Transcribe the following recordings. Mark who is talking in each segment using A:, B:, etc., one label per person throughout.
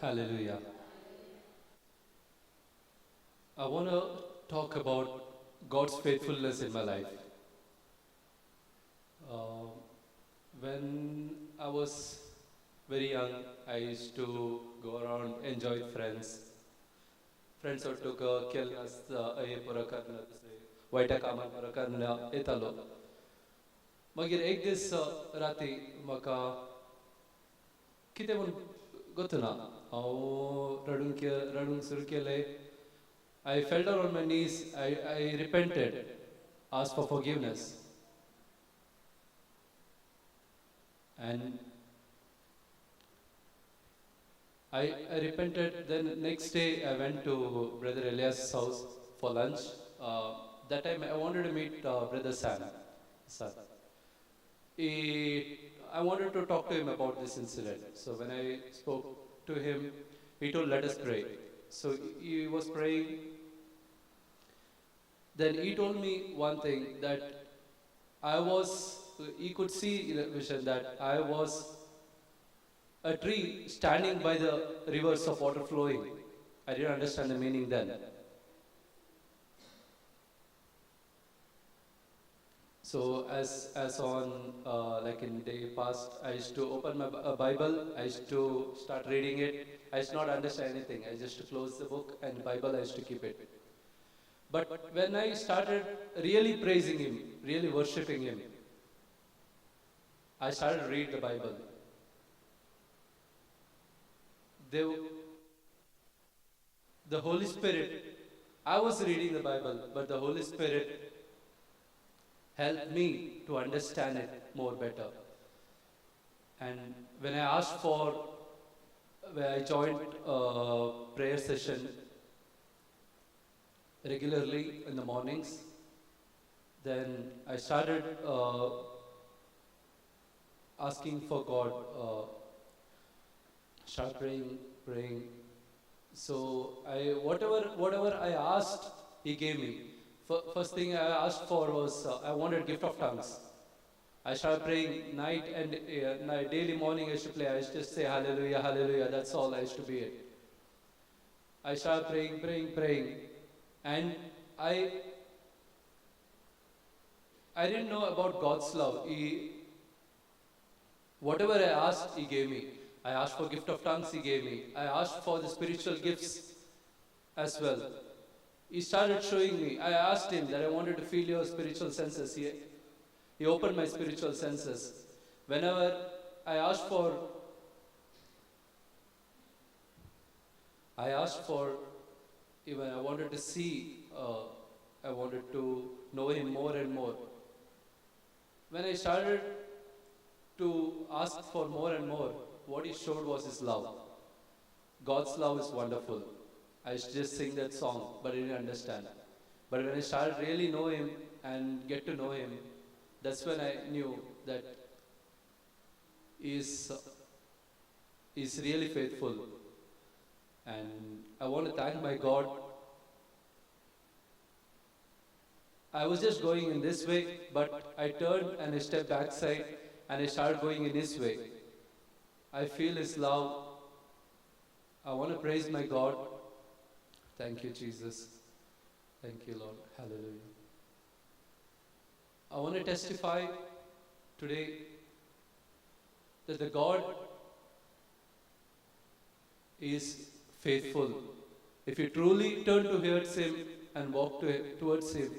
A: Hallelujah. I want to talk about God's faithfulness in my life. Uh, when I was very young, I used to go around, enjoy with friends. Friends ಒಟ್ಟುಗ ಕೆಲಸ हे पुरा करना दुसरे वाईटा कामां पुरा करना येतालो. मागीर एक दीस राती म्हाका कितें म्हूण गोतुना हांव रडूंक सुरू केलें. I fell down on my knees. I repented, asked for forgiveness. And I repented. Then next day I went to Brother Elias' house for lunch. That time I wanted to meet Brother Sam. Sir. I wanted to talk to him about this incident. So when I spoke to him, he told, "Let us pray." So he was praying. Then he told me one thing, that he could see in a vision that I was a tree standing by the rivers of water flowing. I didn't understand the meaning then. So as on like in day past, I used to open my Bible. I used to start reading it. I used not understand anything. I just close the book and Bible. I used to keep it. But when I started really praising Him, really worshiping Him, I started to read the Bible. The Holy Spirit, I was reading the Bible, but the Holy Spirit helped me to understand it more better. And when I joined a prayer session regularly in the mornings, then I started asking for God, start praying. So whatever I asked, He gave me. First thing I asked for was I wanted gift of tongues. I started praying night and daily morning. I used to play. I used to say Hallelujah, Hallelujah. That's all I used to be it. I started praying, and I didn't know about God's love. Whatever I asked, He gave me. I asked for gift of tongues, He gave me. I asked for the spiritual gifts as well. He started showing me. I asked Him that I wanted to feel your spiritual senses. He opened my spiritual senses. Whenever I asked for even I wanted to see, I wanted to know Him more and more. When I started to ask for more and more, what He showed was His love. God's love is wonderful. I used to just sing that song, but I didn't understand. But when I started really know Him and get to know Him, that's when I knew that He's really faithful. And I want to thank my God. I was just going in this way, but I turned and I stepped backside and I started going in His way. I feel His love. I want to praise my God. Thank you, Jesus. Thank you, Lord. Hallelujah. I want to testify today that the God is faithful. If you truly turn towards Him and walk towards Him,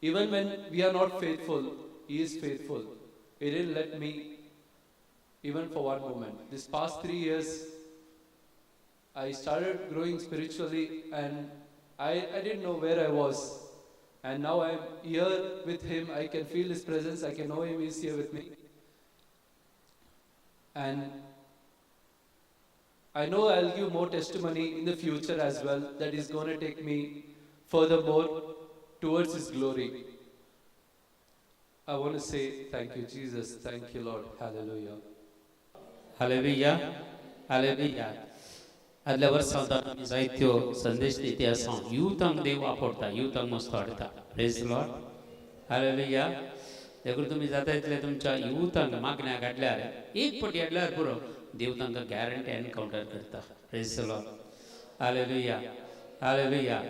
A: even when we are not faithful, He is faithful. He didn't let me even for one moment. This past 3 years, I started growing spiritually and I didn't know where I was. And now I'm here with Him. I can feel His presence. I can know Him. He's here with me. And I know I'll give more testimony in the future as well, that He's going to take me furthermore towards His glory. I want to say thank you, Jesus. Thank you, Lord. Hallelujah.
B: Hallelujah. Hallelujah. आदल्या वर्सां जायत्यो संदेश दिते आसा युथांक देव वापरता युथांक मस्त हाडटा praise Lord hallelujah देखून तुम्ही जाता तितले तुमच्या युथांक मागण्या काडल्यार एक पटी हाडल्यार पुरो देव तांकां गॅरंटी एनकावंटर करता. Praise the lord. Hallelujah hallelujah.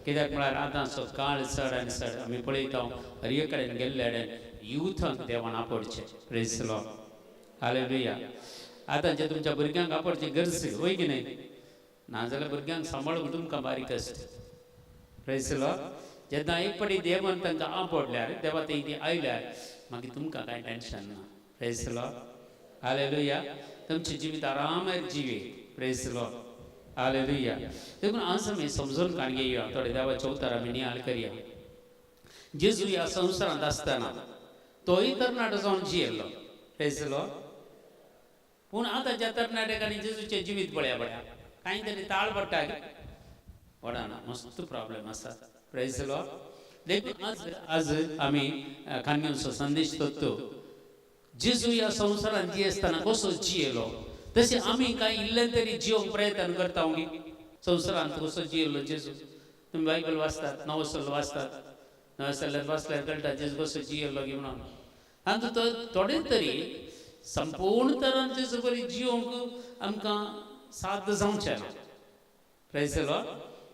B: कित्याक म्हळ्यार आतांचो काळ चड आनी चड आमी पळयता हर एक कडेन गेल्ले कडेन युथांक देवान आपडचें. Praise the lord. हालेलुया. आतांच्या तुमच्या भुरग्यांक आपडची गरज वय की न्ही. नाजाल्यार भुरग्यांक सांबाळूंक तुमकां बारीक आसता. Praise the Lord. जेन्ना एक पाटी देवान तांकां आपडल्यार देवा ते आयल्यार मागीर तुमकां कांय टेन्शन ना. Praise the lord. हालेलुया. तुमचें जिवीत आरामार जिवे. Praise the lord. हालेलुया. देखून आज आमी समजून काण घेवया. थोडे देवाचे उतार आमी नियाळ करया. जेजू ह्या संवसारांत आसतना तोय तरणाटो जावन जियेल्लो. Praise the Lord. पूण आतांच्या तरणाट्याकांनी जेजूचें जिवीत पळया कांय तरी ताळ पडटा पडना. मस्त प्रॉब्लेम आसा. Praise the lord. देखून आज आमी खानग्यांचो संदेश करतो. जेजू ह्या संवसारांत जियेस्तना कसो जियेलो तशें आमी कांय इल्लें तरी जियोंक प्रयत्न करता. संवसारांत कसो जियेलो जेजू. तुमी बायबल वाचतात, नवोसल वाचतात. नवोसल्ल्यात वाचल्यार कळटा जेजू कसो जियेलो की म्हणून. आनी थोडे तरी संपूर्ण तरान जेजू बरी जियोंक आमकां साध्य जावचें ना. Praise the Lord.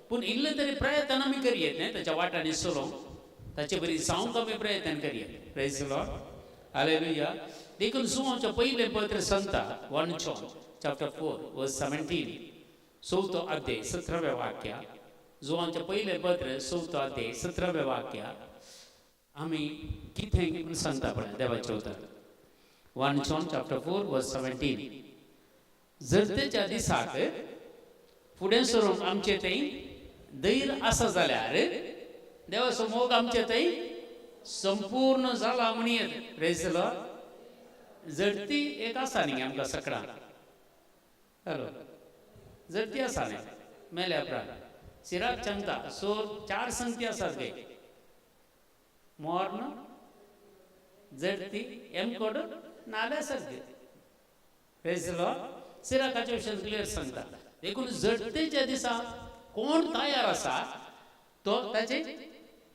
B: पूण इल्लें तरी प्रयत्न आमी करयेत न्ही ताच्या वाटांनी चलोवंक. ताचे बरी जावंक आमी प्रयत्न करयेत. Praise the lord. हालेलुया. देखून जुवांचें पयलें पत्र सांगता 1 John chapter 4 verse 17 चवथो अध्याय 17वें वाक्य. जुवांचें पयलें पत्र 4थो अध्याय 17वें वाक्य आमी कितें सांगता पळय देवाचें उतर. 1 John chapter 4 verse 17. जरतेच्या दिसाक फुडें सरूंक आमचे थंय धैर्य आसा जाल्यार देवाचो मोग आमचे थंय संपूर्ण जाला म्हणयेत. Praise the lord. जडती एक आसा न्ही आमकां सकाळां. हॅलो. जडती आसा न्ही मेल्या उपरांत शिराक चंगता. सो 4 संगती आसात गे. मोर्न जडती एमकोड नाल्या सारके. Praise the Lord. सिराकाचे विशय क्लियर सांगता. देखून जडतेच्या दिसा कोण तयार आसा तो ताचे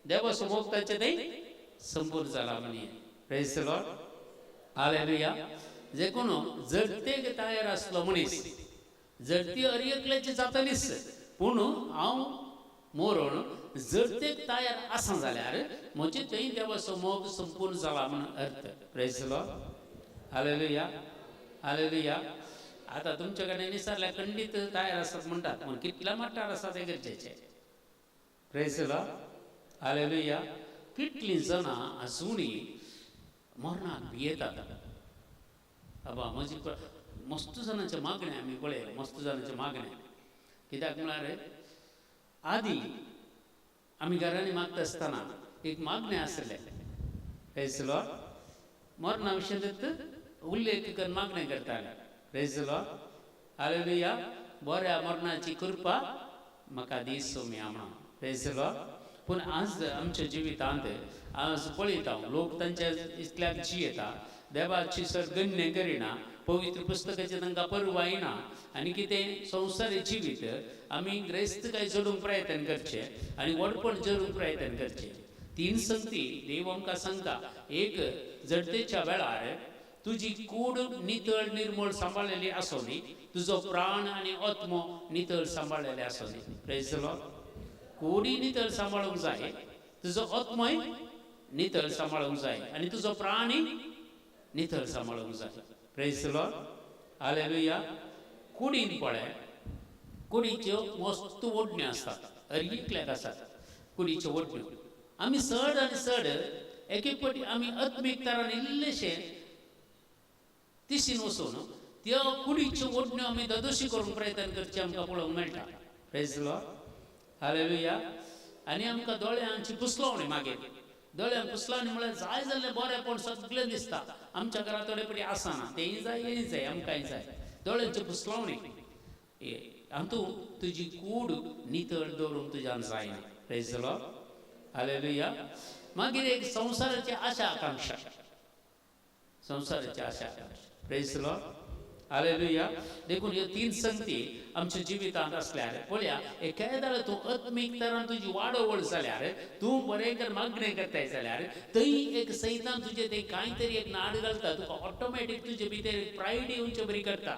B: देवाचो मोग ताचे थंय संपूर्ण जाला म्हणून. Praise the lord. हालेलुया. जे कोण जडतेक तयार आसलो मनीस जडती हर एकल्याची जातलीच. पूण हांव मरून जडतेक तयार आसा जाल्यार म्हजे थंय देवाचो मोग संपूर्ण जाला म्हणून अर्थ. Praise the lord. Hallelujah hallelujah. आतां तुमचे कडेन विचारल्यार खंडीत तयार आसात म्हणटात पूण कितल्या मट्टार आसा तें गरजेचें. Praise the lord. हालेलुया. कितलीं जाणां आजुनूय मरणाक भियेतात. अबा म्हजी मस्त जाणांचे मागणे आमी पळयले. मस्त जाणांचे मागणे कित्याक म्हळ्यार आदी आमी घरांनी मागता आसतना एक मागणें आसलें. Praise the Lord. मरणा विशयींत उल्लेख करून मागणें करताले. Praise the lord. हालेलुया. बऱ्या मरणाची कृपा म्हाका दी सोम्या म्हणून. Praise the Lord. पूण आज आमच्या जिवितांत आज पळयता लोक तांच्या इतल्याक जियेता देवाची गण्य करिना. पवित्र पुस्तकाची तांकां परवा येना आनी कितें संवसारी जिवीत आमी ग्रेस्तकाय जडूंक प्रयत्न करचे आनी वडपण जडूंक प्रयत्न करचे. 3 संगती देव आमकां सांगता. एक जडतेच्या वेळार तुजी कूड नितळ निर्मळ सांबाळलेली आसोनी. तुजो प्राण आनी आत्मो नितळ सांबाळलेले आसोनी. Praise the lord. कूडी नितळ सांबाळूंक जाय. तुजो आत्मोय नितळ सांबाळूंक जाय आनी तुजो प्राणी नितळ सांबाळूंक जाय. Praise the lord. हालेलुया. कुडीन पळय कुडीच्यो मस्त ओडण्यो आसतात. हर एकल्याक आसात कुडीच्यो ओडण्यो. आमी चड आनी चड एक एक फावटी आमी आत्मीक तरान इल्लेशे तिशीन वचून त्यो कुडीच्यो ओडण्यो आमी दोशी करूंक प्रयत्न करचे आमकां पळोवंक मेळटा. Praise the lord. हालेलुया. आनी आमकां दोळ्यांची पुसलवणी मागीर दोळ्यांक पुसलावणी म्हळ्यार जाय जाल्लें बरेंपण सगळें दिसता. आमच्या घरा थोडे पटी आसना. तेंय जाय हेंय जाय आमकांय जाय. दोळ्यांची पुसलवणी हातूंत तुजी कूड नितळ दवरूंक तुज्यान जायना. Praise the lord. हालेलुया. मागीर एक संवसाराची आशा आकांक्षा. संवसाराची आशा आकांक्षा. Praise the lord. हालेलुया. देखून ह्यो 3 संगती आमच्या जिवितांत आसल्यार पळया एकाद्या तूं आत्मीक तरान तुजी वाडवळ जाल्यार तूं बरें मागणें करताय जाल्यार थंय एक सैतान तुजे थंय कांय तरी एक नाड घालता. तुका ऑटोमॅटीक तुजे भितर प्रायड येवचे बरी करता.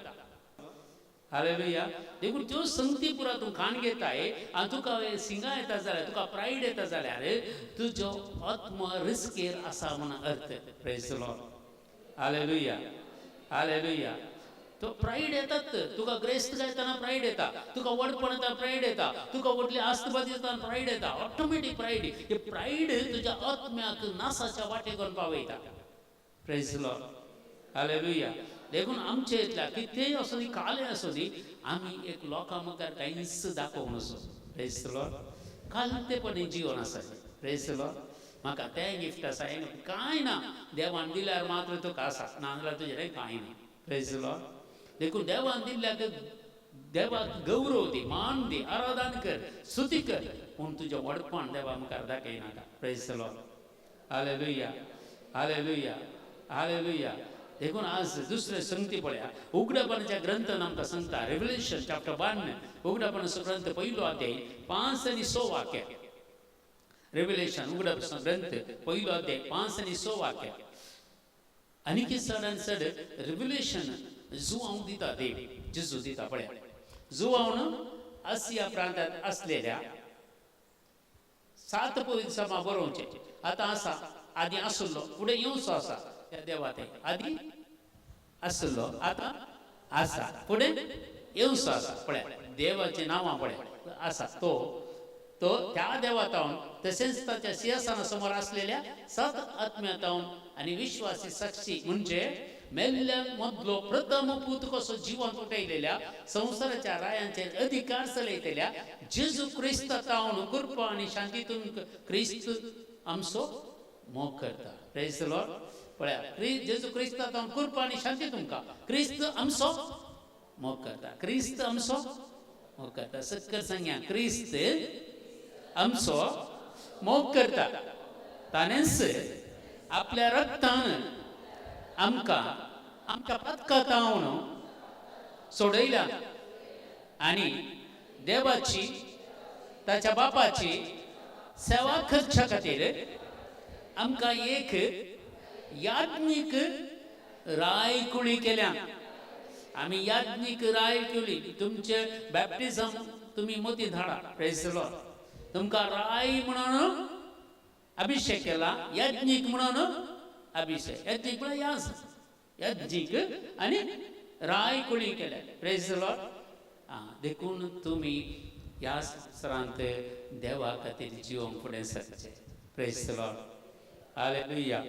B: हालेलुया. देखून त्यो संगती पुरा तू खाण घेताय आणि तुका सिंगा येता जाल्यार तुका प्राईड येता जाल्यार तुजो आत्म रिस्केर असा म्हणून अर्थ. Praise the lord. Hallelujah. Hallelujah. तो प्राईड येतात. तुका ग्रेस्त गायताना प्राईड येता, तुका वडपण येता प्राईड येता, तुका व्हडली आस्तबाजी येता प्राईड येता. Automatic pride. हे प्राईड तुझ्या आत्म्याक नासाच्या वाटेकून पावयता. Praise the lord. हालेलुया. देखून आमचे इतल्या कितेंय असो दी, काले असो दी, आमी एक लोकां मुखार कांयच दाखोवंक नसो. Praise the lord. कालतेपणी जीवन आसा. Praise the lord. म्हाका तें गिफ्ट आसा, हें कांय ना, देवान दिल्यार मात्र तुका आसा, नाजाल्यार तुजें कांय ना. Praise the lord. देखून देवान दिल्ल्याक देवाक गौरव दी, मान दी, आराधन कर, स्तुती कर, पूण तुजें व्हडपण देवा मुखार दाखयनाका. Praise the lord. Hallelujah. Hallelujah. Hallelujah. देखून आज दुसरे संगती पळया. उघडपणाच्या ग्रंथान आमकां सांगता, रेव्हलेशन चॅप्टर 1, उघडपणाचो ग्रंथ पहिलो अध्याय 5 आणि 6 वाक्य. रेव्हलेशन उघडपणाचो ग्रंथ पहिलो अध्याय 5 आणि 6 वाक्य. आनी चडान चड रेव्हलेशन जुआवंक दिता देव. जेजू दिता पळया. जुआवन आसिया प्रांतांत असलेल्या 7 पवित्र सभा बरोवचे. आतां आसा, आदी आसलो, फुडें येवचो आसा. त्या देवात आदी आसलो, आतां आसा, फुडें येवचो आसा. पळया देवाचें नांवां पळया आसा. तो त्या देवातावन तशेंच ताच्या सिंहासना समोर असलेल्या 7 आत्म्यातावन आनी विश्वासी साक्षी म्हणजे मेल्ल्यां मदलो प्रथम पूत कसो जिवंत उठयलेल्या संवसाराच्या रायांचेर अधिकार चलयतल्या जेजू क्रिस्तातावन कृपा आनी शांतीतून क्रिस्त आमचो मोग करता. Praise the Lord. पळया जेजू क्रिस्तातावन कृपा आनी शांती तुमकां. क्रिस्त आमचो मोग करता. क्रिस्त आमचो मोग करता. सक्कर सांगया, क्रिस्त आमचो मोग करता. ताणेंच आपल्या रक्तान आमकां आमच्या पथकातावन सोडयल्या आनी देवाची ताच्या बापाची सेवा करच्या खातीर आमकां एक याज्ञीक रायकुळी केल्या. आमी याज्ञीक रायकुळी. तुमचे बॅप्टिझम तुमी मोती धाडा. Praise the Lord. तुमकां राय म्हणून अभिषेक केला, याज्ञीक म्हणून अभिषेक. याज्ञीक म्हळ्यार याज. याज्ञीक आनी रायकुळी केल्या. Praise the lord. देखून तुमी ह्या संवसारांत देवा खातीर जिवंक फुडें सरचे. Praise the lord. हालेलुया.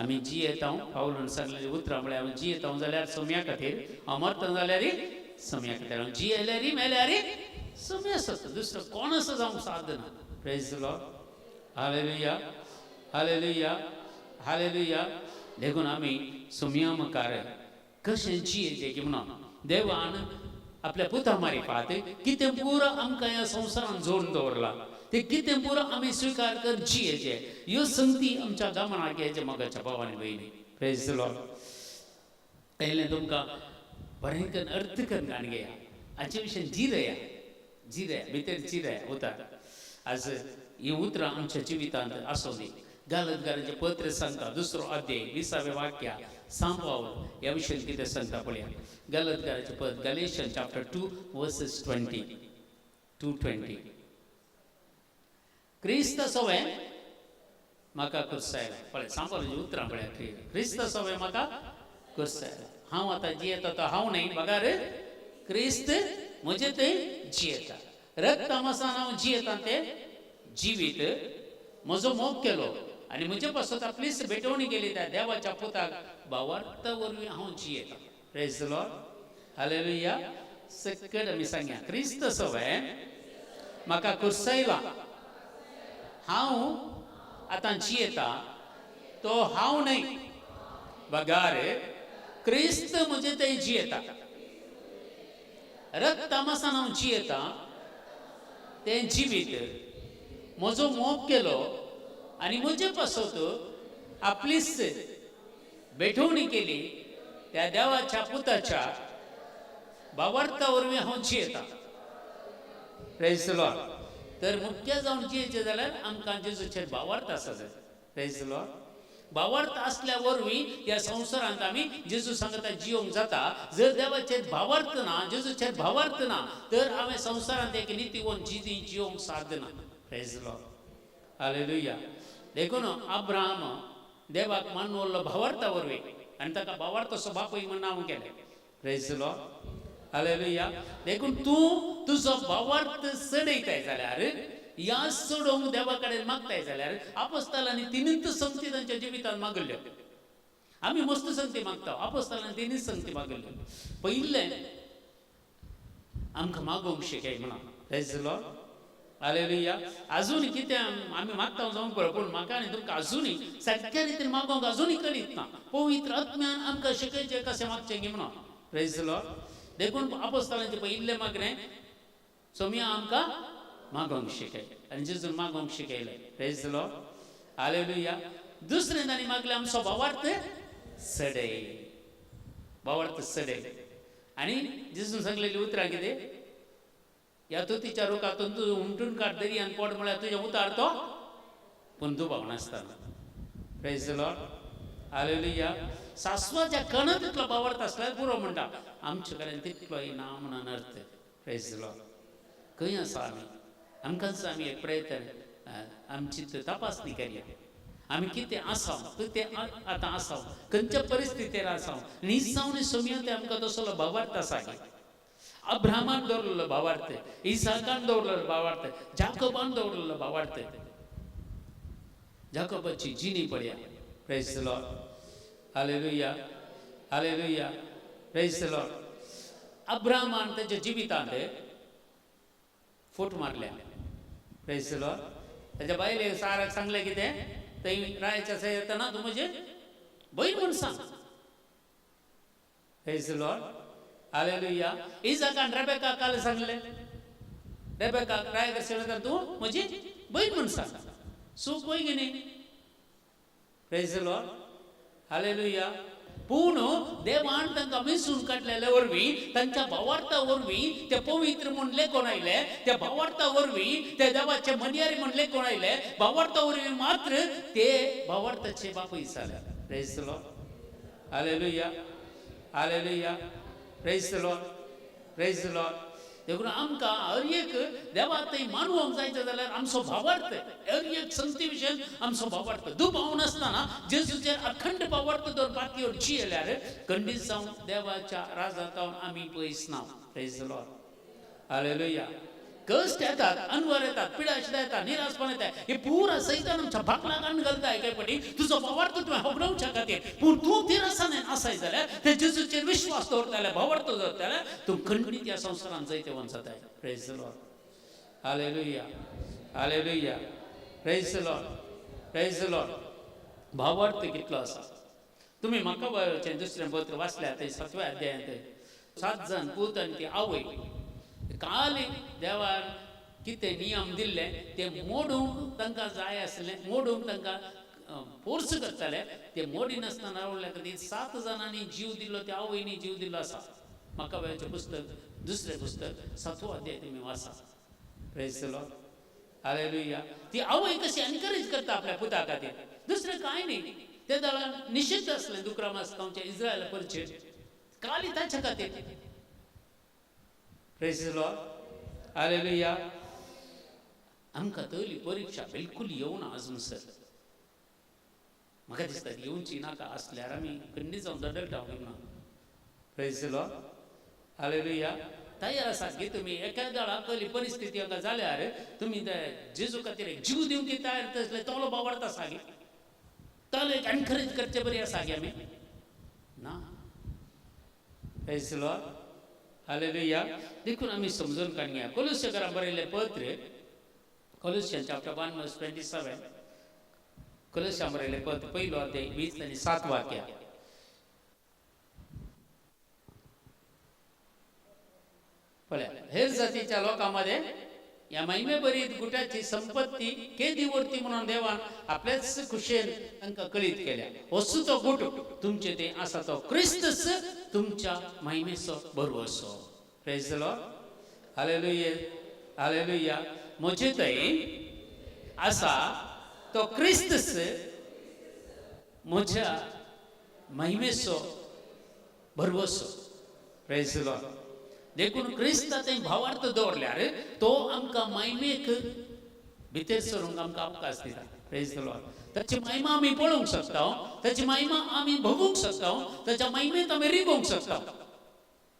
B: आमी जियेता. पावलान सांगलेली उतरां म्हळ्यार हांव जियेता जाल्यार सोम्या खातीर, हांव मरता जाल्यार सोम्या खातीर. हांव जियेल्यार मेल्यार सोम्या आसता. दुसरो कोण आसा जावंक साधना. Praise the lord. Hallelujah. Hallelujah. Hallelujah. देखून आमी सोम्या मुखार कशें जियेचें म्हणून देवान आपल्या पुता मारिफात कितें पुरो आमकां ह्या संवसारान जोडून दवरला, ते कितें पुरो आमी स्विकार कर जियेचे. ह्यो संगती आमच्या गमनाक घ्यायचे मोगाच्या भावानी भयणी. Praise the Lord. पयलें तुमकां बरें करून अर्थ करून गाण घेया. हाचे विशयी जिरया. जिरया भितर जिरया उतर. आज ही उतरां आमच्या जिवितांत आसूं दी. गालतकारांचें पत्र सांगता 2 अध्याय 20वें वाक्य. सांबाळ ह्या विशयी कितें सांगता पळया. गालतकारांचें पत्र गॅलेशियन चॅप्टर 2 वर्सेस 20 to 20. क्रिस्त सवे म्हाका कुर्सायला. पळय सांबाळची उतरां पळया. क्रिस्त सवे म्हाका कुर्सायला. हांव आतां जियेता तो हांव न्हय, बगार क्रिस्त म्हजे थंय जियेता. रक्तामसान हांव जियेता ते जिवीत म्हजो मोग केलो आनी म्हजे पासून आपलीच भेटवणी केली त्या देवाच्या पुताक भावार्था वरवीं हांव जियेता. Praise the lord. हालेलुया. सकट आमी सांगया, क्रिस्त सवे म्हाका कुर्सायला. हांव आतां जियेता तो हांव न्हय, बगार क्रिस्त म्हजे थंय जियेता. रक्तामसान हांव जियेता तें जिवीत म्हजो मोग केलो आनी म्हजे पासत आपलीच भेटवणी केली त्या देवाच्या पुताच्या भावार्था वरवीं हांव जियेता. Praise the lord. तर मुख्य जावन जियेचें जाल्यार आमकां जेजूचेर भावार्थ आसा जाय. Praise the Lord. भावार्थ असल्यावरवी या संसारांत आम्ही जेजू सांगता जिवंक जाता. जर देवाचे भावार्थ ना, जेजूचे भावार्थ ना, तर आम्ही संसारांत एक नीतिवन जिवंक साधना. Praise the lord. हालेलुया. देखून अब्राहम देवाक मानवलो भावार्थावरवी आणि ताका भावार्थ असो बापूय म्हण नांव केलें. Praise the lord. हालेलुया. देखून तूं तुजो भावार्थ सडयताय जाल्यार, या सोडूंक देवा कडेन मागताय जाल्यार, आपोस्तलांनी तिनूच संगती तांच्या जिवितांत मागल्यो. आमी मस्त संगती मागता, आपोस्तलांनी तिनूच संगती मागल्यो. पयलें आमकां मागोवंक शिकय म्हणून. Praise the lord. हालेलुया. अजून कितें आमी मागता जावंक बरो, पूण म्हाका आनी तुमकां अजुनूय सारक्या रितीन मागोवंक अजुनूय कळीत ना. पवित्र आत्म्यान आमकां शिकयचें कशें मागचें गी म्हणून. Praise the lord. देखून आपोस्तलांचें पयलें मागणें सोम्या आमकां मागोवंक शिकय आनी जेजून मागोवंक शिकयलें. Praise the lord. हालेलुया. दुसरें तांणी मागलें आमचो भावार्थ सडय. भावार्थ सडय. आनी जेजून सांगलेलीं उतरां कितें? या तुतीच्या रुखातून तूं हुमटून काड दर्यान पड म्हळ्यार तुजें उतार तो पूण दुबाव नासतना. Praise the lord. हालेलुया. सासवाच्या कण तितलो भावार्थ आसल्यार पुरो म्हणटा. आमचे कडेन तितलोय ना म्हणून अर्थ. Praise the Lord. खंय आसा आमी? आमकांच आमी एक प्रयत्न आमची तपासणी करया. आमी कितें आसाव, कितें आतां आसाव, खंयच्या परिस्थितीर आसाव. न्हीज जावन सोम्या ते आमकां तसलो भावार्थ आसा की अब्राहमान दवरलेलो भावार्थ, इसाकान दवरलेलो भावार्थ, जाकोबान दवरलेलो भावार्थ. जाकोबाची जिणी पळया. Praise the lord. Hallelujah. Hallelujah. Praise the lord. अब्राहमान त्याच्या जिवितांत फूट मारल्या. Praise the lord. त्याच्या बायलेक साराक सांगलें कितें? थंय राहायच्या थंय येतना तूं म्हजे बहीण म्हूण सांग. Praise the lord. हालेलुया. इसाकान रेबेकाक सांगलें, रेबेकाक राय करता तूं म्हजी बहीण म्हूण सांग. सूख पळय गे न्ही. Praise the lord. हालेलुया. पूण देवान तांकां मेसून काडलेल्या वरवीं, तांच्या भावार्था वरवीं ते पवित्र म्हूण लेखून आयले. त्या भावार्था वरवीं ते देवाचे मनियारी म्हूण लेखून आयले. भावार्था वरवीं मात्र ते भावार्थाचे बापूय जाले. Praise the lord. Hallelujah. Hallelujah. Praise the Lord. Praise the lord. देखून आमकां हर एक देवा थंय मानवंक जायचं जाल्यार आमचो भावार्थ, हर एक संगती विशयन आमचो भावार्थ दुबाव नासतना जेजूचेर अखंड भावार्थ दवर पातयेर जियेल्यार खंडीत जावन देवाच्या राजांतावन आमी पयस ना. Praise the lord. हालेलुया. कश्ट येतात, अनवर येतात, पिडाशिदा येतात, निराशपण येतात. हे पुरा सैतान आमच्या भाकलाक आण घालता एके फावटी तुजो भावार्थ तुवें होगडावच्या खातीर. पूण तूं तिरासाने आसाय जाल्यार, ते जेजूचेर विश्वास दवरताले, भावार्थ दवरताले, तूं खंडीत ह्या संवसारांत जैतवन जाताय. Praise the lord. Hallelujah. Hallelujah. Praise the Lord. Praise the Lord. भावार्थ कितलो आसा? तुमी म्हाका बरें दुसरें पत्र वाचल्यार थंय 7व्या अध्यायांत 7 जाण पूत आनी ती आवय काल देवान कितें नियम दिल्ले ते मोडूंक तांकां जाय आसलें, मोडूंक तांकां फोर्स करताले. ते मोडी नासतना रावल्या खातीर 7 जाणांनी जीव दिल्लो, त्या आवयनी जीव दिल्लो आसा. म्हाका वेळेचें पुस्तक, दुसरें पुस्तक 7वो अध्याय तुमी वाचा. Praise the lord. हालेलुया. ती आवय कशी एनकरेज करता आपल्या पुता खातीर. दुसरें कांय न्ही. ते दळान निषिद्ध आसलें दुकरामास्कांवचें इस्रायल परचेर काली ताच्या खातीर. Praise the lord. हालेलुया. आमकां तयली परीक्षा बिलकुल येवना अजून सर. म्हाका दिसता येवची नाका, आसल्यार आमी खंडीत जावन दडलता म्हणून. Praise the lord. हालेलुया. तयार आसात की तुमी एका दळाक तयली परिस्थिती हांगा जाल्यार तुमी जेजू खातीर एक जीव दिवंक तयार तसले तोलो भावार्थ आसा गे, तोलो एक एनकरेज करचे बरी आसा गे आमी ना. Praise the lord. हालेलुया. देखून आमी समजून काडया. कोलोस्यकारांक बरयल्लें पत्र, कोलोसियन्स चॅप्टर 1 वर्स 27. कोलोस्यांक बरयल्लें पत्र पयलो अध्याय 20 आनी 7 वाक्यां. पळया. हेर जातीच्या लोकांमध्ये या महिमे बरीत गुटाची संपत्ती केदीवर्ती म्हणून देवान आपल्याच खुशेन तांकां कळीत केल्या. असो तो गुट तुमचे ते आसा तो क्रिस्तच तुमच्या महिमेचो भरवसो. Praise the lord. Hallelujah. Hallelujah. म्हजे थंय आसा तो क्रिस्तच म्हज्या महिमेचो भरवसो. Praise the lord. देखून क्रिस्तांत भावार्थ दवरल्यार तो आमकां महिमेक भितर सरूंक आमकां अवकाश दिता. Praise the Lord. ताची महिमा आमी पळोवंक शकता, ताची महिमा आमी भोगूंक शकता, ताच्या महिमेंत आमी रिगोवंक शकता.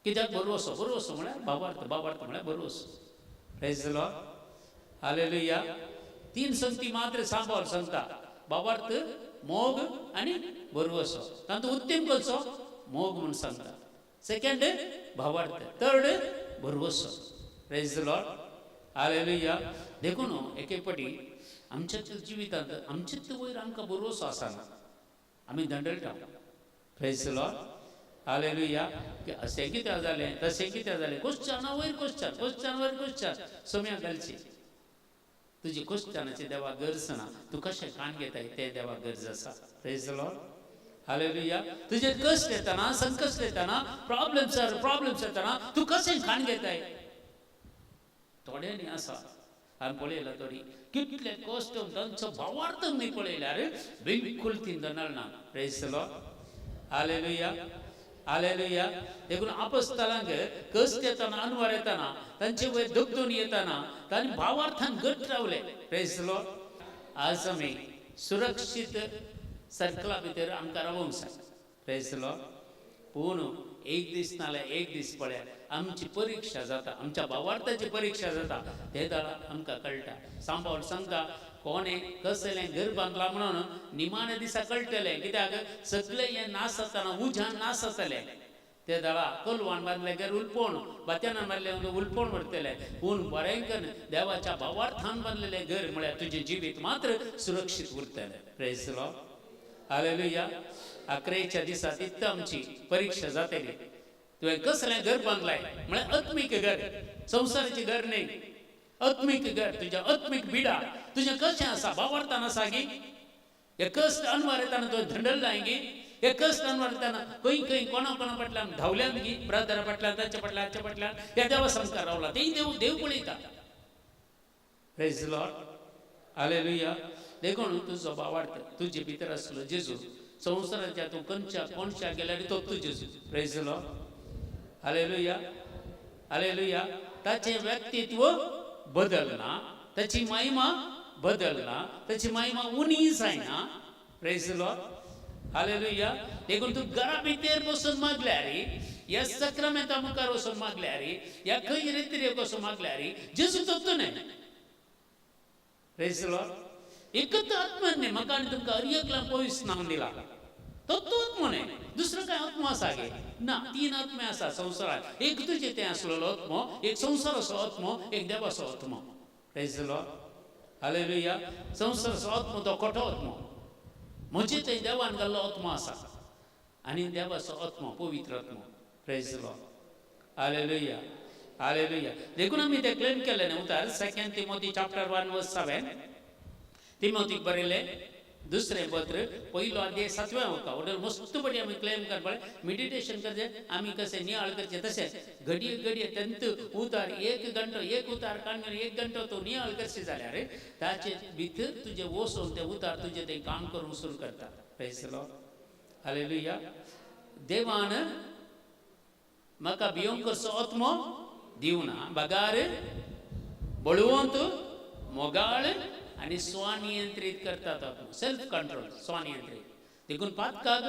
B: कित्याक बरोवसो, बरोवसो म्हळ्यार भावार्थ, भावार्थ म्हळ्यार बरोवसो. Praise the lord. हालेलुया. 3 संगती मात्र सांबाळ सांगता. भावार्थ, मोग आनी बरोवसो. तातूंत उत्तम खंयचो? मोग म्हूण सांगता. सेकंड भावार्थ, थर्ड बरोवसो. Praise the lord. हालेलुया. देखून एके पाटी आमच्या जिवितांत आमचेच वयर आमकां बरोवसो आसना, आमी धंडळटा. Praise the lord. हालेलुया. अशें कित्याक जालें, तशें कित्याक जालें, क्वेश्चना वयर क्वेश्चन, क्वेश्चन वयर क्वेश्चन सोम्याक घालची. तुजी क्वेश्चनाची देवाक गरज ना. तूं कशें कान घेताय तें देवाक गरज आसा. Praise the lord. हालेलुया. तुजे कश्ट येताना, संकश्ट येताना, प्रॉब्लेम्स येताना तूं कशें कान घेताय? थोड्यांनी आसा हांवें पळयलां, थोडी कितले कश्ट तांचो भावार्थ न्ही पळयल्यार बिलकुल ती दनळना. Praise the lord. Hallelujah. Hallelujah. देखून आपोस्तलांक कश्ट येताना, अनवर येताना, तांचे वयर दुखदोनी येताना तांणी भावार्थान घट रावले. Praise the Lord. आज आमी सुरक्षीत सर्कला भितर आमकां रावूंक जाय. Praise the Lord. पूण एक दीस नाल्यार एक दीस पळयात आमची परीक्षा जाता, आमच्या भावार्थाची परीक्षा जाता. ते दाळा आमकां कळटा. सांबाळ सांगता, कोणे कसलें घर बांदलां म्हणून निमाणे दिसा कळटलें. कित्याक सगळें हें नास जाताना उज्यान नास जातलें. ते दाळा कलवान बांदलें घर उलपण, बात्यानान बांदलें उलपण व्हरतलें. पूण बरेंकन देवाच्या भावार्थान बांदलेलें घर म्हळ्यार तुजें जिवीत मात्र सुरक्षीत उरतलें. Praise the lord. हालेलुया. 11च्या दिसा तित्त आमची परीक्षा जातली. तुवें कसलें घर बांदलाय म्हळ्यार आत्मीक घर, संवसाराचें घर न्ही, आत्मीक घर. तुजें आत्मीक बिडा तुजें कशें आसा? भावार्थान आसा गी? हे कश्ट अनवर येताना तुवें धंडळलाय गी? हे कश्ट अनवर येताना खंय खंय कोणा फाटल्यान धांवल्यान गी? ब्रदरा फाटल्यान, तांच्या फाटल्यान, हाच्या फाटल्यान ह्या देवा संस्कार रावला. तेय देव पळयता. Praise the lord. हालेलुया. देखून तुजो भावार्थ तुजे भितर आसलो जेजू, संवसाराच्या तूं खंयच्या कोणशाक गेल्यार तो तूं जेजू. Praise the lord. Hallelujah. Hallelujah. ताचें व्यक्तित्व बदलना, ताची महिमा बदलना, ताची महिमा उणी जायना. Praise the lord. हालेलुया. देखून तूं घरा भितर बसून मागल्यार, ह्या सक्रामेंता मुखार वचून मागल्यार, ह्या खंय रितीरेक वचून मागल्यार जेजू तो न्ही. Praise the Lord. एकच आत्मान न्ही म्हाका आनी तुमकां हर एकल्याक पवित्र नांव दिला. तोच न्ही, दुसरो काय आत्मा आसा गे? ना, 3 आत्मे आसा संवसारांत. एक तुजें तें आसलेलो आत्मो, एक संवसाराचो आत्मो, एक देवाचो आत्मो. Praise the lord. हालेलुया. संवसाराचो आत्मो तो खोटो आत्मो. म्हजे थंय देवान घाल्लो आत्मो आसा आनी देवाचो आत्मो पवित्र आत्मो. Praise the lord. Hallelujah. Hallelujah. देखून आमी तें क्लेम केलें न्हू उतार 2 तिमोथी चॅप्टर 1:7. तिमोथीक बरयलें दुसरें पत्र, पयलो अध्याय 7व्या वचपाक मस्त बरी आमी क्लेम करपाक मेडिटेशन करचें. आमी कशें नियाळ करचें तशें घडये घडये तेंत उतार 1 घंटो, एक उतार काडून 1 घंटो तूं नियाळ करचें जाल्यार ताचे भितर तुजें वचून तें उतार तुजें तें काम करूंक सुरू करता. Praise the lord. हालेलुया. देवान म्हाका भियोंकचो आत्मो दिवना, बगार, बळवंत, मोगाळ आनी स्वनियंत्रीत करतात. सेल्फ कंट्रोल, स्वनियंत्रीत. देखून पातकाक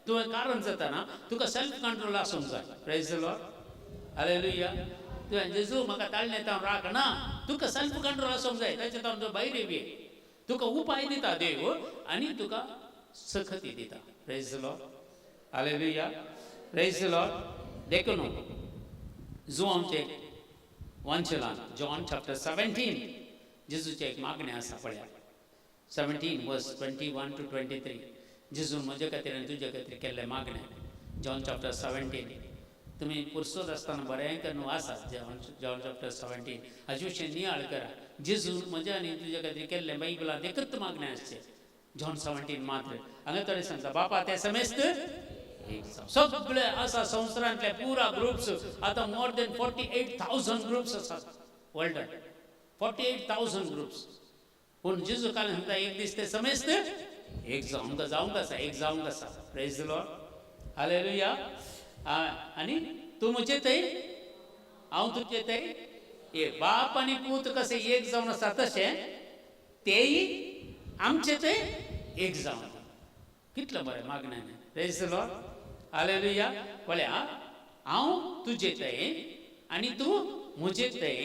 B: तुवें कारण जाताना तुका सेल्फ कंट्रोल आसूंक जाय. Praise the lord. हालेलुया. तुवें जेजू म्हाका ताळणे तावन राख ना, तुका सेल्फ कंट्रोल आसूंक जाय. ताचे तावन तूं भायर येवये. तुका उपाय दिता देव आनी तुका सखती दिता. Praise the lord. Hallelujah. Praise the lord. देखून जुआंचे वांचलान जॉन चॅप्टर 17 जेजूचे एक मागणें आसा पळया. 17:21-23. जेजू म्हजे खातीर आनी तुजे खातीर केल्लें मागणें. John chapter 17. तुमी पुरसोत आसतना बरें न्हू आसा जॉन चॅप्टर 17 हाजे विशीं नियाळ करा. जेजू म्हजे आनी तुजे खातीर केल्लें बायबलांत एकच मागणें आसचें. जॉन 17 मात्र. हांगा थोडें सांगता, बापा तें समेस्त सगळे आसा संवसारांतले पुरा ग्रुप्स. आतां मोर देन 48,000 ग्रुप्स आसात वर्ल्डान. 48,000 ग्रुप्स. पूण जेजू काल सांगता एक दीस ते समेस्त एक जाऊं कसा प्रेज द लॉर्ड हालेलुया आणि तू मुझे थंय हांव तुजे थंय हे बाप आणि पूत कसे एक जावन आसा तशें तेही आमचे थंय एक जावन कितलं बरें मागण्यान प्रेज द लॉर्ड हालेलुया पळया हांव तुजे थंय आणि तू मुझे थंय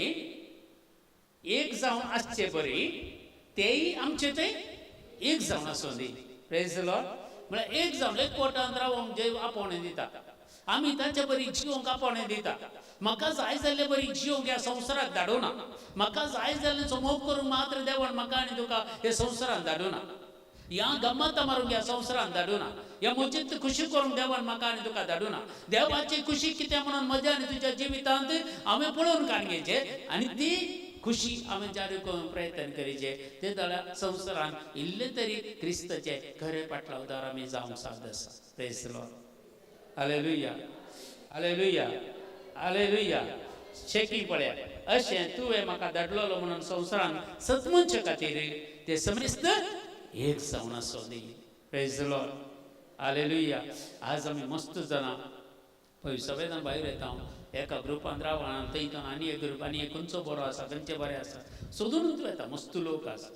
B: एक जावन आसचे बरी तेही आमचे थंय एक जावन आसूं दी प्रेज द लॉर्ड म्हळ्यार एक जावन एक कोटांत रावोंक जे आपोवणें दिता आमी तांचे बरी जिवोवंक आपोवणें दिता म्हाका जाय जाल्ले बरी जिवोवंक ह्या संवसाराक धाडूना म्हाका जाय जाल्ले मोग करूंक मात्र देवान म्हाका आनी तुका हे संवसारान धाडूना ह्या गम्मत मारूंक ह्या संवसारान धाडूना ह्या मजेंत खुशी करूंक देवान म्हाका आनी तुका धाडूना देवाची खुशी कितें म्हणून म्हज्या आनी तुज्या जिवितांत हांवें पळोवन काडगेचे आनी ती खुशी हांवें जारी करूंक प्रयत्न करीचे ते जाल्यार संवसारान इल्ले तरी क्रिस्ताचे खरे पाटलावदार आमी जावंक साद आसा praise the lord hallelujah hallelujah hallelujah शेकी पळया अशें तुवें म्हाका धाडलोलो म्हणून संवसारान सतमनशे खातीर ते समेस्त एक जावन आसूं दी प्रेज द लॉर्ड हालेलुया आज आमी मस्त जाणां पळय सगळें भायर येता एका ग्रुपान रावना थंय आनी एक ग्रुप आनी एक खंयचो बरो आसा खंयचे बरें आसा सोदूनच येता मस्त लोक आसा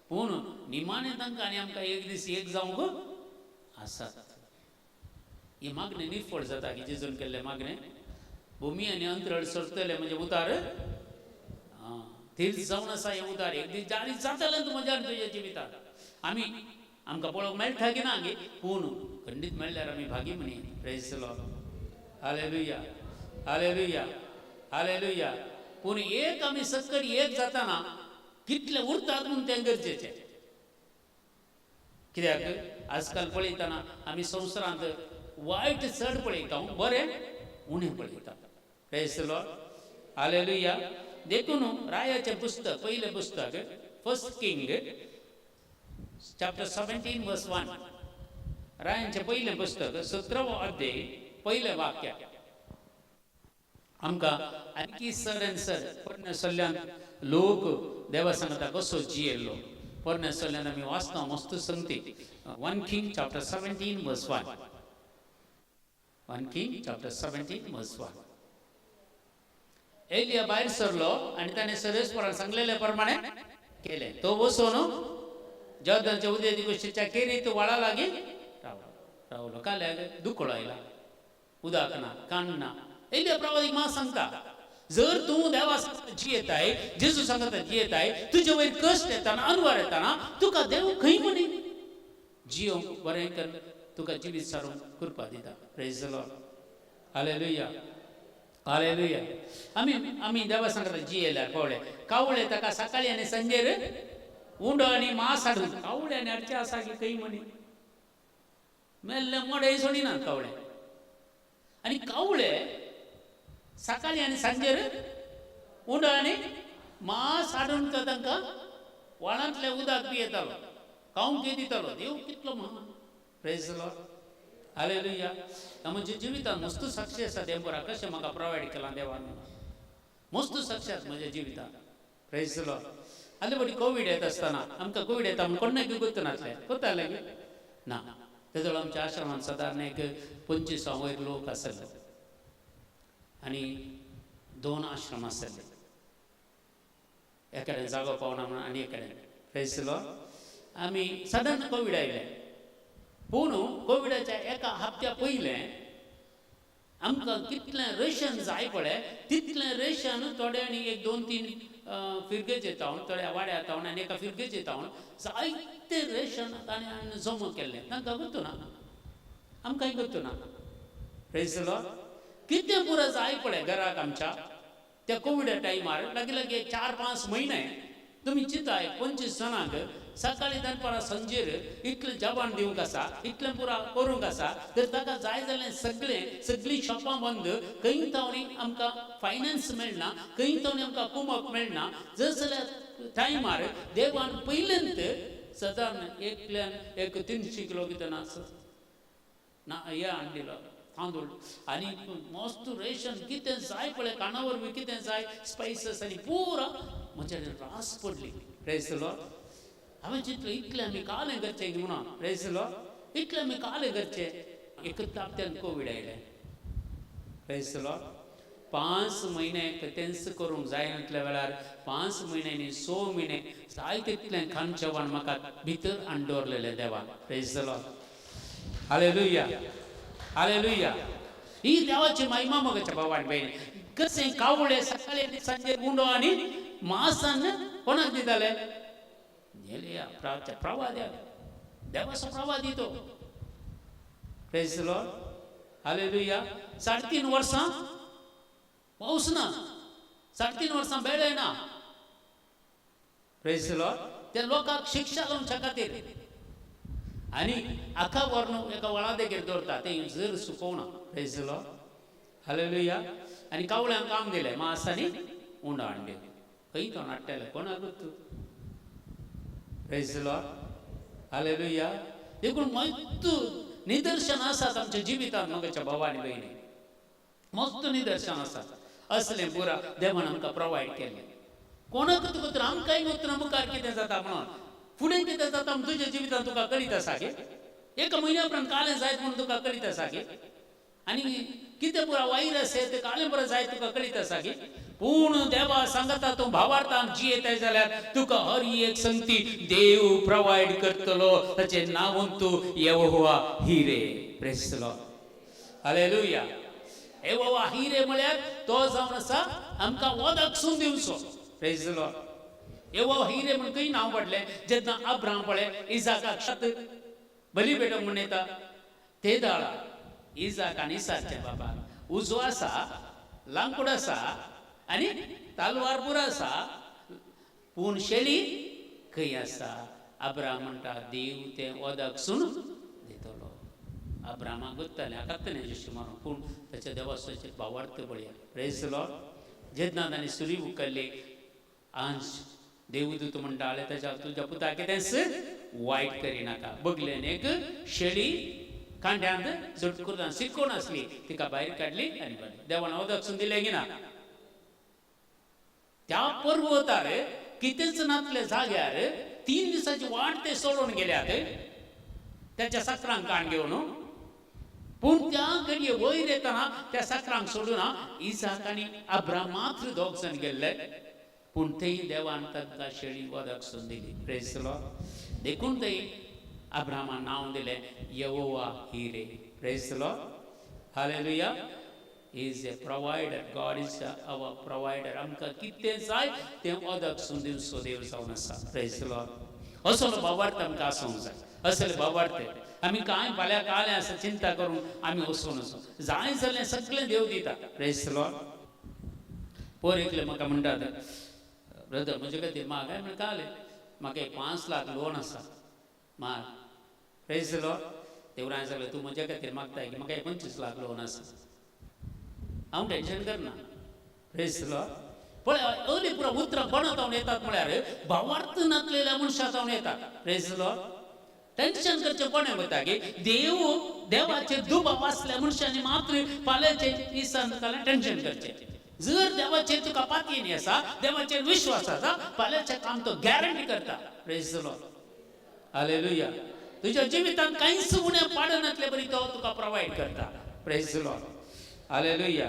B: पूण निमाणें तांकां आनी आमकां एक दीस एक जावंक आसात ही मागणें निफळ जाता की जेजून केल्लें मागणें भुमी आनी अंतराळ सरतले म्हणजे उतार थील जावन आसा हें उतार एक दीस जारी जातलें तूं म्हज्या तुज्या जिवितांत आमी आमकां पळोवंक मेळटा की ना गे पूण खंडीत मेळ्ळ्यार आमी भागी म्हणी praise the lord hallelujah hallelujah hallelujah पूण एक आमी सक्कर एक जाताना कितले उरतात म्हूण तें गरजेचें कित्याक आजकाल पळयतना आमी संवसारांत वायट चड पळयता बरें उणें पळयता प्रेज द लॉर्ड हालेलुया देखून रायाचें पुस्तक पयलें पुस्तक फर्स्ट किंग चॅप्टर 17 वर्स 1 रायांचें पयलें पुस्तक 17वो अध्याय पयलें वाक्य आमकां आणकी सर पोरण्या सल्ल्यान लोक देवा सांगता कसो जियेल्लो पोरण्या सल्ल्यान आमी वाचता मस्त संगती 1 किंग चॅप्टर 17 वर्स 1 1 किंग चॅप्टर 17 वर्स 1 एलिया भायर सरलो आनी ताणें सर्वेस्पराक सांगलेले प्रमाणे केलें तो वचून जॉर्दानच्या उदेची कुशीच्या केरीत व्हाळा लागीं रावलो काल्याक दुखळो आयला उदक ना काण ना एलिया प्रवादीक म्हाका सांगता जर तूं देवा सांगता जियेताय जेजू सांगता जियेताय तुजे वयर कश्ट येताना अनवर येताना तुका देव खंय म्हणी जियोंक बरें कर तुका जिवीत सारूंक कृपा दिता praise the lord hallelujah hallelujah आमी देवा सांगता जियेल्यार पळय कावळे ताका सकाळी आनी संजेर उंड आनी मास हाडून कावळे आनी हाडचे आसा की खंय म्हणी मेल्ले मोडे सोडिना कावळे आनी कावळे सकाळी आनी सांजेर उंड आनी मास हाडून तांकां व्हाळांतलें उदक पियेतालो खावंक दितालो देव कितलो महान प्रेज द लॉर्ड हालेलुया म्हणजे जिवितांत मस्त साक्षी आसा देवबरा कशें म्हाका प्रोवायड केलां देवान मस्त साक्षी आसा म्हज्या जिवितांत प्रेज द लॉर्ड आले बडी कोवीड येत आसतना आमकां कोवीड येता म्हूण कोणाक गुर्त नासलें कोताले ना तेजो आमच्या आश्रमांत सादारण एक 25 वयर लोक आसले आनी 2 आश्रम आसले एकेडेन जागो पावना म्हणून आनी एकेडेन प्रेज द लॉर्ड आमी सडन कोवीड आयलें पूण कोविडाच्या एका हप्त्या पयलें आमकां कितलें रेशन जाय पळय तितलें रेशन थोड्यांनी एक 2-3 फिरगेचे तावन थोड्या वाड्या तावन आनी एका फिरगेचे तावन जायते रेशन ताणें जमा केल्लें तांकां गुर्तू ना आमकांय गुर्तू ना प्रेज द लॉर्ड कितें पुरो जाय पळय घराक आमच्या त्या कोविडा टायमार लागीं 4-5 म्हयने तुमी चिंताय 25 जाणांक सकाळी दनपारां संजेर इतलें जेवण दिवंक आसा इतलें पुरा करूंक आसा तर ताका जाय जाल्लें सगळीं शॉपां बंद खंय तावणी आमकां फायनान्स मेळना खंय तावणी आमकां कुमक मेळना जर जाल्यार टायमार देवान पयलेंत सादारण एकल्यान एक 300 किलो कितें ना हें हाडिल्लो तांदूळ आनी मस्त रेशन कितें जाय पळय काना वरवीं कितें जाय स्पायसस आनी पुरा म्हज्या रास पडली प्रेज द लॉर्ड हांवें चिंतलें इतलें आमी कालें करचें म्हणून प्रेज द लॉर्ड इतलें आमी कालें करचें एकच हप्त्यान कोविड आयलें प्रेज द लॉर्ड 5 म्हयने तेंच करूंक जायनासल्या वेळार 5 म्हयन्यांनी 6 म्हयने जाय तितलें खाण जेवण म्हाका भितर हाडून दवरलेलें देवान praise the lord hallelujah hallelujah ही देवाची महिमा मगाच्या भावान बहिणी कसे कावळे सकाळी आनी सांजे गुंडो आनी मांसान कोणाक दिताले नेलिया प्रवाद्याक देवाचो प्रवादी तो प्रेज द लॉर्ड हालेलुया 3.5 वर्सां पावस ना 3.5 वर्सां बेळ येना प्रेज द लॉर्ड त्या लोकांक शिक्षा लावच्या खातीर आनी आखा वर्ण एका वळा देगेर दवरता ते जर सुकोवना प्रेज द लॉर्ड हालेलुया आनी कावळ्यांक काम दिलें मांसांनी उंडो हाडले खंय तो नाट्टेले कोणाक तूं प्रेज द लॉर्ड हालेलुया देखून मस्त निदर्शन आसात आमच्या जिवितांत मगाच्या भावानी बहिणी मस्त निदर्शन आसात असलें पुरा देवान आमकां प्रोवायड केलें कोणाक तुका तर आमकांय वतना मुखार कितें जाता म्हणून फुडें कितें जाता म्हूण तुज्या जिवितांत तुका कळीत आसा गे एका म्हयन्या उपरांत कालें जायत म्हणून तुका कळीत आसा गे आनी कितें पुरा वायरस येता ते कालें बरें जायत तुका कळीत आसा गे पूण देवा सांगता तूं भावार्थान जियेताय जाल्यार तुका हर एक संगती देव प्रोवायड करतलो ताचें नांव तूं यहोवा हिरे प्रेज द लॉर्ड हालेलुया यहोवा हिरे म्हळ्यार तो जावन आसा आमकां वदकसून दिवचो प्रेज द लॉर्ड यहोवा हिरे म्हण खंय नांव पडलें जेन्ना अब्राम पळय इसाकाक शेत बली भेटोवंक म्हण येता ते दाळा इसाक आनी इसाकच्या बापाक उजो आसा लांकूड आसा आनी तालवार पुरो आसा पूण शेळी खंय आसा अब्राम म्हणटा देव तें वदकसून दितलो अब्रामाक गुत्तालें आकात्तालें जशें मारून पूण ताच्या देवाचो भावार्थ पळया प्रेज द लॉर्ड जेन्ना ताणें सुरी उखल्ली अंश देवदूत म्हणटा आले ताच्या तुज्या पुता कितेंच वायट करिनाका बगलेन एक शेळी कांड्यांत झट करून सिक्कोन आसली तिका भायर काडली आनी बांदली देवान वदकसून दिलें की ना त्या पर्वतार कितेंच नासले जाग्यार 3 दिसाची वाट ते सोडून गेल्यात त्याच्या साकरांक काण घेवन पूण त्या घडये वयर येतना त्या साकरांक सोडून इसाक आनी अब्राम मात्र दोग जाण गेल्ले पूण थंय देवान तांकां शेळी वदकसून दिली प्रेज द लॉर्ड देखून थंय अब्रामान नांव दिलें यहोवा हिरे praise the lord hallelujah is a provider God is our provider आमकां कितें जाय तें वदकसून दिवचो देव जावन आसा प्रेज द लॉर्ड असलो भावार्थ आमकां आसूंक जाय असले भावार्थ आमी कांय फाल्यां कालें आसा चिंता करून आमी वचून आसा जाय जाल्यार सगळें देव दिता प्रेज द लॉर्ड पोर एकले म्हाका म्हणटात ब्रदर म्हजे खातीर माग हांवें कालें म्हाका 5 लाख लोन आसा माग प्रेज द लॉर्ड देवरान सांगलें तूं म्हजे खातीर मागताय की म्हाका 25 लाख लोन आसा हांव टेन्शन करना प्रेज द लॉर्ड पळय अली पुरो उतरां कोणा जावन येतात म्हळ्यार भावार्थ नासलेल्या मनशां जावन येतात प्रेज द लॉर्ड टेन्शन करचें कोणें वता की देवाचेर दुबाव आसल्या मनशांनी मात्र फाल्यांचे दिसान जाल्यार टेन्शन करचें जर देवाचेर तुका पातयेनी आसा देवाचेर विश्वास आसा फाल्यांचें काम तो गॅरंटी करता प्रेज द लॉर्ड हालेलुया तुज्या जिवितांत कांयच उणें पाडनासले बरी तो तुका प्रोवायड करता praise the lord hallelujah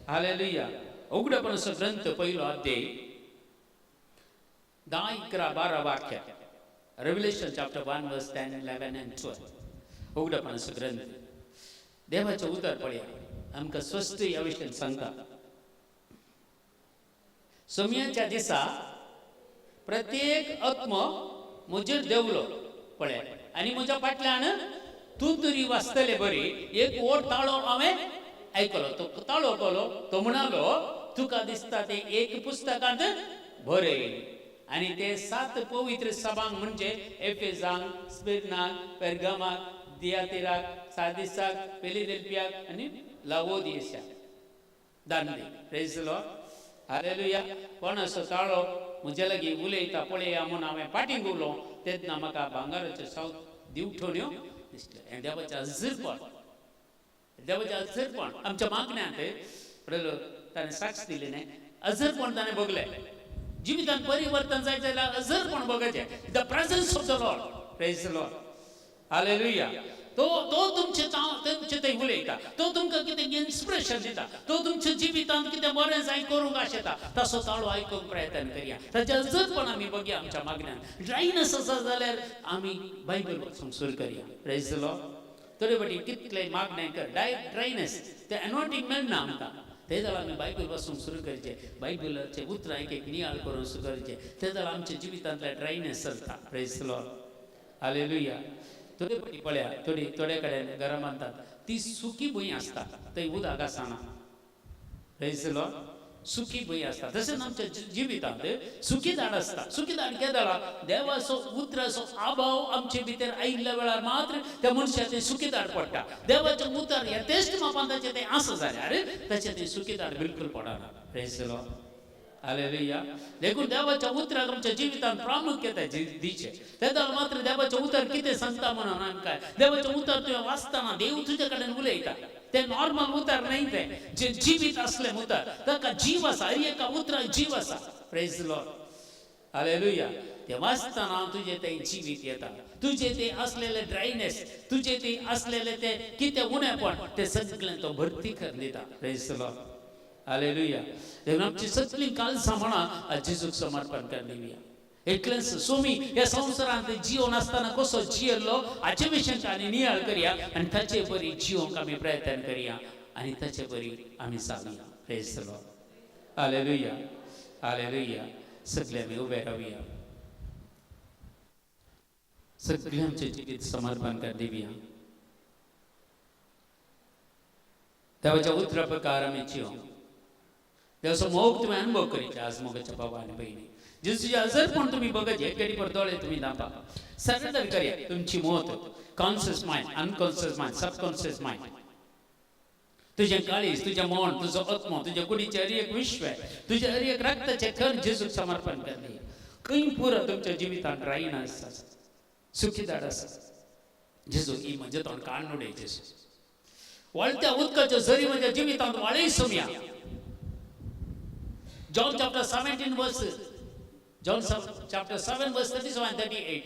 B: hallelujah उघडपणाचो ग्रंथ पहिलो अध्याय 10, 11, 12 वाक्य रेव्हलेशन चॅप्टर 1 वर्स 10, 11 and 12 उघडपणाचो ग्रंथ देवाचें उतर पळया आमकां स्वस्थ ह्या विशयान सांगता सोमयाच्या दिसा प्रत्येक आत्मो म्हजेर देवलो पळय आनी म्हज्या फाटल्यान तूं तरी वाचतले बरी एक ओट ताळो हांवें आयकलो तो ताळो केलो तो म्हणालो तुका दिसता ते एक पुस्तकांत बरय आनी ते 7 पवित्र सभांक म्हणजे एफेसांक स्मिर्नाक पेर्गामाक दियातिराक सार्दिसाक फिलाडेल्फियाक आनी लावोदियेशाक धाडले प्रेज द लॉर्ड हालेलुया कोण असो ताळो म्हजे लागीं उलयता पळया म्हूण हांवें फाटीं उलो तेन्ना म्हाका भांगाराच्यो सावथ दिवठण्यो दिसल्यो हें देवाचें अजरपण देवाचें अजरपण आमच्या मागण्यांत ताणें साक्ष दिली न्ही अजरपण ताणें बगलें जीवितान परिवर्तन जायचं जाल्यार जर पण बघायचे the presence of the Lord, praise the lord, hallelujah. तो तुमचे थंय उलयता, तो तुमकां कितें इन्स्पिरेशन दिता, तो तुमच्या जिवितांत कितें बरें जाय करूंक आशेता, तसो ताळो आयकूंक प्रयत्न करया. ताच्या जर पण आमी बघया आमच्या मागण्यान ड्रायनेस आसा जाल्यार आमी बायबल वाचूंक सुरू करया. Praise the Lord. थोडे फावटी कितले मागणें कर ड्रायनेस ते एनॉयंटिंग मेळना आमकां, ते जाल्यार आमी बायबल वाचूंक सुरू करचें, बायबलाचे उतरां एक नियाळ करून सुरू करचें, ते जाल्यार आमच्या जिवितांतले ड्रायनेस चलता. Praise the lord, hallelujah. थोडे फावटी पळया थोडे कडेन घरां बांदतात ती सुकी भूंय आसता, थंय उदक आसना. Praise the Lord. सुकी भूंय आसता. तशेंच आमच्या जिवितांत सुकी झाड आसता. सुकी झाड कितें जाला, देवाचो उतराचो अभाव आमचे भितर आयिल्ल्या वेळार मात्र त्या मनशाचें सुकी झाड पडटा. देवाचें उतर यथेश्ट मापान ताचें तें आसा जाल्यार ताचें तें सुकी झाड बिलकुल पडना. Praise the lord, hallelujah. देखून देवाच्या उतराक आमच्या जिवितांत प्रामुख्यता दिचे. तेन्ना मात्र देवाचें उतर कितें सांगता म्हणून आमकां देवाचें उतर तुवें वाचतना देव तुजे कडेन उलयता. ते नॉर्मल उतर नाही, ते जे जीवित असले उतर, ताका जीव आसा. हर एका उतराक जीव आसा. Praise the lord, hallelujah. ते वाचतना तुजे ते जीवित येता. तुजे ते असलेले ड्रायनेस, तुजे ते असलेले ते कितें उणेपण ते सगळें तो भरती करून दिता. Praise the lord, hallelujah. देखून आमची सगळी काळजां म्हणा जेजूक समर्पण कर दिवया. एकलेंच सोमी ह्या संवसारांत जिवन आसतना कसो जियेल्लो हाचे विशीं आनी नियाळ करया आनी ताचे बरी जिवंक आमी प्रयत्न करया आनी ताचे बरी आमी जावया. Praise the lord, hallelujah, hallelujah. सगळे आमी उबे रावया. सगळे आमचे जिवीत समर्पण कर दिवया. देवाच्या उतरा प्रकार आमी जिवंक देवाचो मोग तुवें अनुभव करीचे. आज मोगाच्या बाबा आनी भयणी जेजूचे हजर पण तुम्ही बघायचे एक गडी पर दोळे तुम्ही दापा सरेंडर करया तुमची मोत. Conscious mind, unconscious mind, subconscious mind, तुझे काळीज, तुझे मन, तुझो आत्मा, तुझे कुडीचे हर एक विश्व, तुझे हर एक रक्ताचे खण जेजूक समर्पण करणे. खंय पुरो तुमच्या जिवितांत रायना आसा, सुखीदार आसा. जेजू ही म्हणजे तोंड काढून उडय. जेजू वळत्या उदकाच्या झरी म्हज्या जिवितांत वाळय Somaiya. John chapter 17 verse John chapter 7 verse 37 and 38.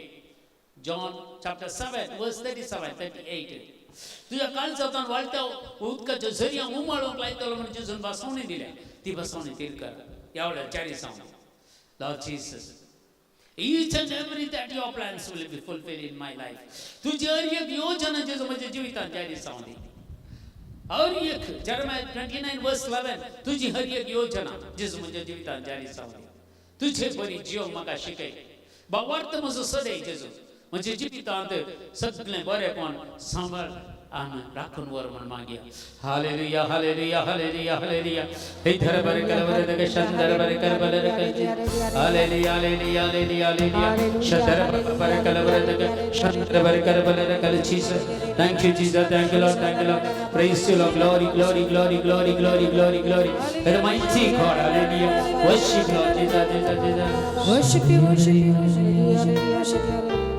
B: John chapter 7 verse 37 38. तुझ्या काळजांत वाळत्या उदकाच्या झरया उमाळूंक लायतलो म्हणून जेजून बसवणी दिल्या. ती बसवणी तीर कर ह्या वेळार चारी सांग. Lord Jesus, each and every that your plans will be fulfilled in my life. तुझी हर एक योजना जेजू माझ्या जिवितांत जारी जावं दी. हर एक Jeremiah 29 verse 11 तुझी हर एक योजना जेजू माझ्या जिवितांत जारी जावं दी. तुझे बरी जीव म्हाका शिकय. भावार्थ म्हजो सदैव जेजू म्हणजे जिवितांत सगळें बरेंपण सांबाळ आनी राखून वर म्हण मागया. Hallelujah, hallelujah, hallelujah, hallelujah. हे धर बर कर बर दग शंदर बर कर बर कर. Hallelujah, hallelujah, hallelujah, hallelujah. शंदर बर कर बर दग शंदर बर कर बर कर. Jesus, thank you Jesus, thank you lord, thank you lord. Praise you lord, glory, glory, glory, glory, glory, glory, glory. The mighty God, hallelujah. Worship Lord Jesus, Jesus, Jesus.
C: Worship you, worship you, worship you, worship you.